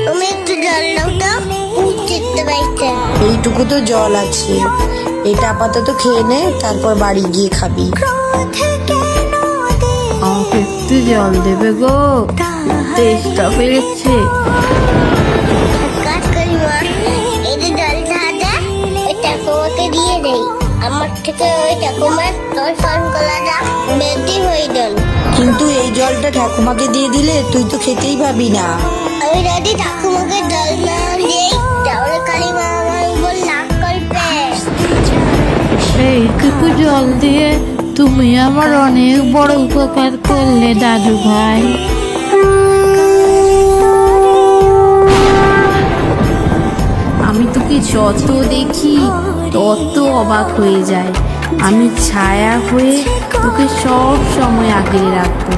তুমি একটু জল দাও তো, চিত্তে পাইছে। এইটুকু তো জল আছে, এটা আপাতত খেয়ে নে, তারপর বাড়ি গিয়ে খাবি। আমাকে একটু জল দেবে গো, তেষ্টা পেয়েছে। কাজ করি মা, এই যে জলটা আছে ওই ঠাকুমাকে দিয়ে দেই। আমার থেকে ওই ঠাকুমার দর্শন করাটা বেশি হয়ে গেল। কিন্তু এই জলটা ঠাকুমাকে দিয়ে দিলে তুই তো খেতেই পাবি না। আমি যদি ঠাকুমাকে জল না দিই তাহলে কালী মা আমার উপর রাগ করবে। এইটুকু জল দিয়ে তুমি আমার অনেক বড় উপকার করলে দাদু ভাই। আমি তোকে যত দেখি তত অবাক হয়ে যায়। আমি ছায়া হয়ে তোকে সব সময় আগলে রাখবো।